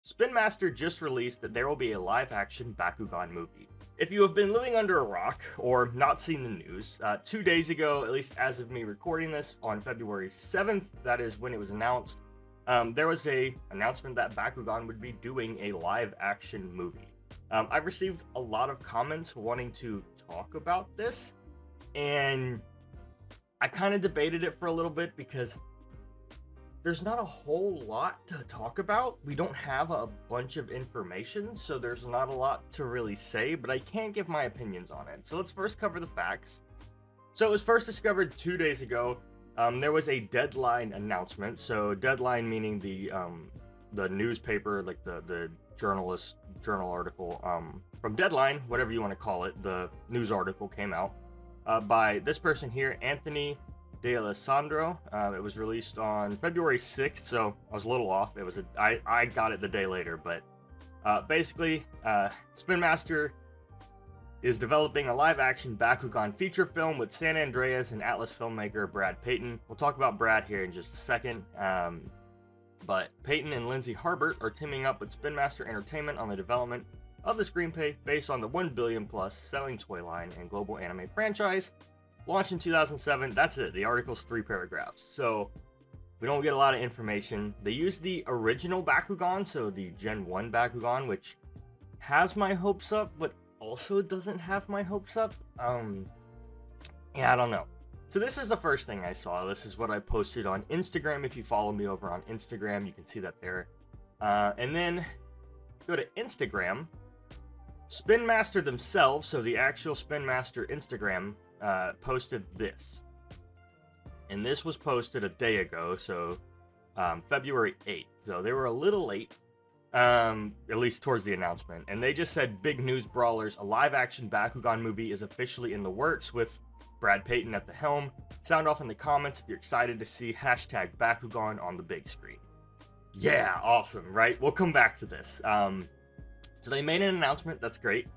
Spinmaster just released that there will be a live-action Bakugan movie. If you have been living under a rock or not seen the news, 2 days ago, at least as of me recording this, on February 7th, that is when it was announced, there was a announcement that Bakugan would be doing a live-action movie. I've received a lot of comments wanting to talk about this, and I kind of debated it for a little bit because there's not a whole lot to talk about. We don't have a bunch of information, so there's not a lot to really say, but I can give my opinions on it. So let's first cover the facts. So it was first discovered 2 days ago. There was a deadline announcement. So deadline meaning the newspaper, like the journal article from Deadline, whatever you want to call it. The news article came out by this person here, Anthony D'Alessandro. It was released on February 6th, so I was a little off. I got it the day later, but basically, Spinmaster is developing a live-action Bakugan feature film with San Andreas and Atlas filmmaker Brad Peyton. We'll talk about Brad here in just a second, but Peyton and Lindsay Harbert are teaming up with Spinmaster Entertainment on the development of the screenplay based on the 1 billion plus selling toy line and global anime franchise. Launched in 2007, that's it. The article's 3 paragraphs. So, we don't get a lot of information. They used the original Bakugan, so the Gen 1 Bakugan, which has my hopes up, but also doesn't have my hopes up. Yeah, I don't know. So this is the first thing I saw. This is what I posted on Instagram. If you follow me over on Instagram, you can see that there. And then, go to Instagram. Spinmaster themselves, so the actual Spinmaster Instagram, posted this, and this was posted a day ago, so February 8th, so they were a little late, at least towards the announcement, and they just said, big news brawlers, a live-action Bakugan movie is officially in the works with Brad Peyton at the helm. Sound off in the comments if you're excited to see hashtag Bakugan on the big screen. Yeah, awesome, right? We'll come back to this. So they made an announcement, that's great.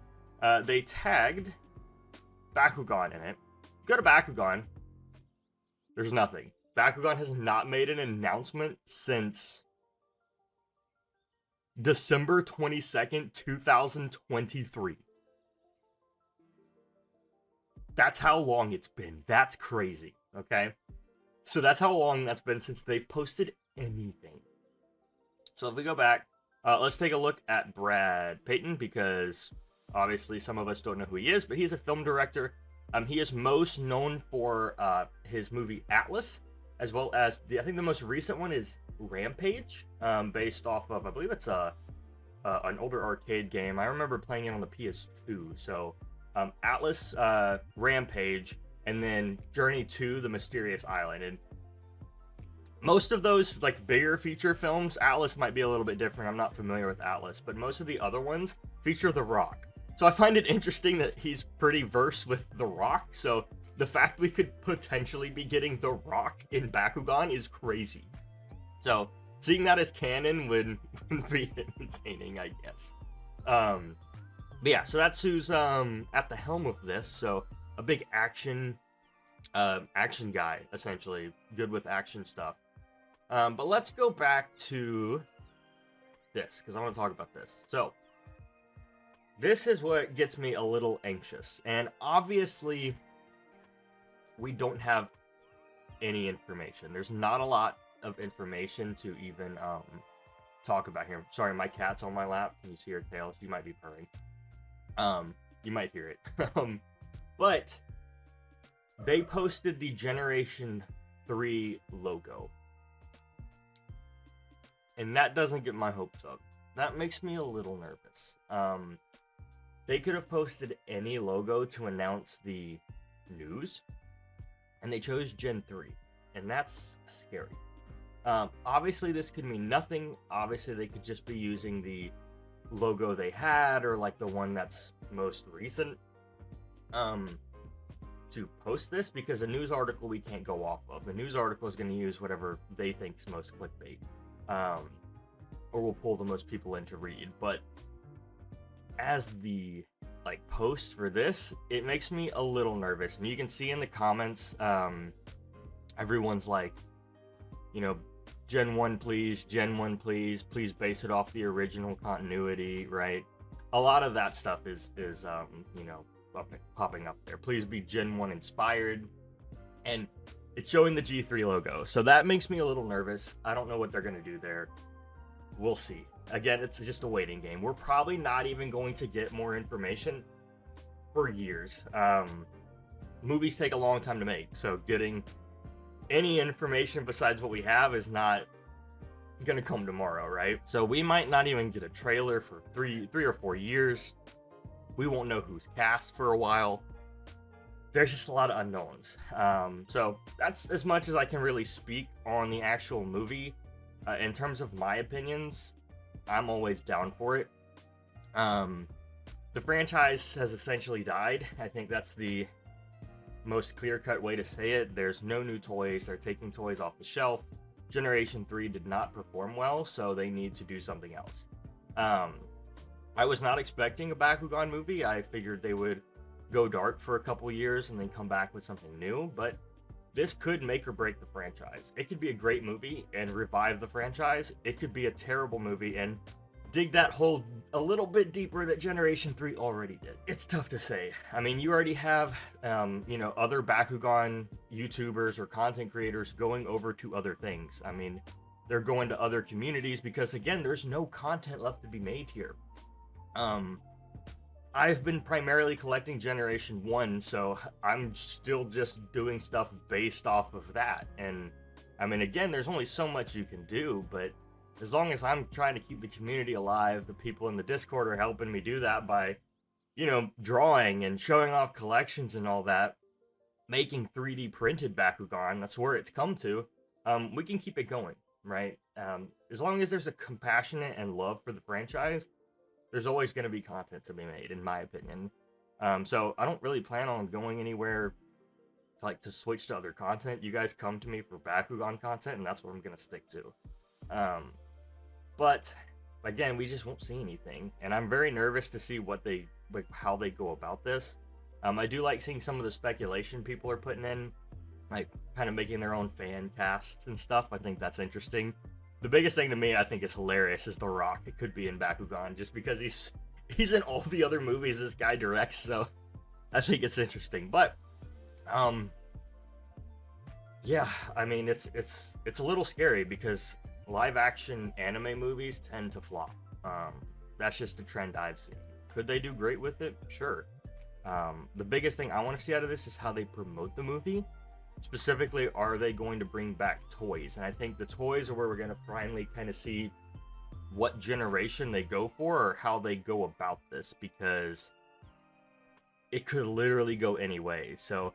They tagged Bakugan in it. Go to Bakugan. There's nothing. Bakugan has not made an announcement since December 22nd, 2023. That's how long it's been. That's crazy, okay? So that's how long that's been since they've posted anything. So if we go back, let's take a look at Brad Peyton, because obviously some of us don't know who he is, but he's a film director. He is most known for his movie Atlas, as well as I think the most recent one is Rampage, based off of, I believe it's an older arcade game. I remember playing it on the PS2. So Atlas, Rampage, and then Journey to the Mysterious Island. And most of those, like, bigger feature films, Atlas might be a little bit different. I'm not familiar with Atlas, but most of the other ones feature The Rock. So I find it interesting that he's pretty versed with The Rock, so the fact we could potentially be getting The Rock in Bakugan is crazy. So, seeing that as canon would be entertaining, I guess. But yeah, so that's who's at the helm of this, so a big action guy, essentially, good with action stuff. But let's go back to this, because I want to talk about this. So, this is what gets me a little anxious, and obviously, we don't have any information. There's not a lot of information to even talk about here. Sorry, my cat's on my lap. Can you see her tail? She might be purring. You might hear it. But they posted the Generation 3 logo, and that doesn't get my hopes up. That makes me a little nervous. They could have posted any logo to announce the news, and they chose Gen 3, and that's scary. Obviously, this could mean nothing. Obviously, they could just be using the logo they had, or like the one that's most recent, to post this, because a news article we can't go off of. The news article is going to use whatever they think's most clickbait, or will pull the most people in to read. But as the post for this, it makes me a little nervous. And you can see in the comments, everyone's like, Gen 1 please, Gen 1 please base it off the original continuity, right? A lot of that stuff is you know, popping up there. Please be Gen 1 inspired, and it's showing the G3 logo, so that makes me a little nervous. I don't know what they're gonna do there. We'll see. Again, it's just a waiting game. We're probably not even going to get more information for years. Movies take a long time to make, so getting any information besides what we have is not gonna come tomorrow, right? So we might not even get a trailer for three or 4 years. We won't know who's cast for a while. There's just a lot of unknowns. So that's as much as I can really speak on the actual movie. In terms of my opinions, I'm always down for it. The franchise has essentially died. I think that's the most clear-cut way to say it. There's no new toys. They're taking toys off the shelf. Generation 3 did not perform well, so they need to do something else. I was not expecting a Bakugan movie. I figured they would go dark for a couple years and then come back with something new, but this could make or break the franchise. It could be a great movie and revive the franchise. It could be a terrible movie and dig that hole a little bit deeper that Generation 3 already did. It's tough to say. I mean, you already have, you know, other Bakugan YouTubers or content creators going over to other things. I mean, they're going to other communities because, again, there's no content left to be made here. I've been primarily collecting Generation 1, so I'm still just doing stuff based off of that. And, I mean, again, there's only so much you can do, but as long as I'm trying to keep the community alive, the people in the Discord are helping me do that by, you know, drawing and showing off collections and all that, making 3D printed Bakugan, that's where it's come to, we can keep it going, right? As long as there's a compassionate and love for the franchise, there's always going to be content to be made, in my opinion. So I don't really plan on going anywhere to switch to other content. You guys come to me for Bakugan content, and that's what I'm going to stick to. But again, we just won't see anything, and I'm very nervous to see how they go about this. I do like seeing some of the speculation people are putting in, like kind of making their own fan casts and stuff. I think that's interesting. The biggest thing to me, I think, is hilarious is The Rock. It could be in Bakugan just because he's in all the other movies this guy directs, so I think it's interesting. But yeah, I mean, it's a little scary because live action anime movies tend to flop. That's just the trend I've seen. Could they do great with it? Sure. The biggest thing I want to see out of this is how they promote the movie. Specifically, are they going to bring back toys? And I think the toys are where we're going to finally kind of see what generation they go for or how they go about this, because it could literally go any way. So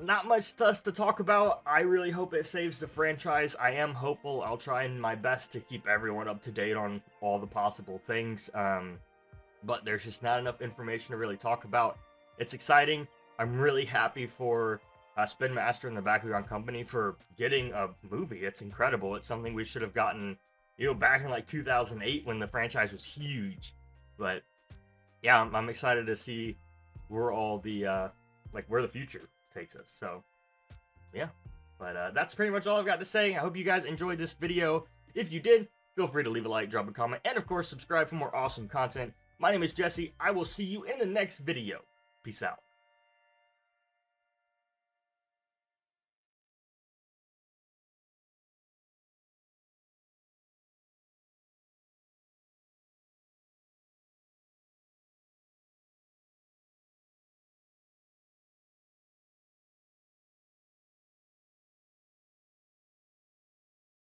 not much stuff to talk about. I really hope it saves the franchise. I am hopeful. I'll try my best to keep everyone up to date on all the possible things. But there's just not enough information to really talk about. It's exciting. I'm really happy for Spinmaster and the Bakugan Company for getting a movie. It's incredible. It's something we should have gotten, you know, back in like 2008 when the franchise was huge. But yeah, I'm excited to see where all the where the future takes us. So yeah, but that's pretty much all I've got to say. I hope you guys enjoyed this video. If you did, feel free to leave a like, drop a comment, and of course subscribe for more awesome content. My name is Jesse. I will see you in the next video. Peace out.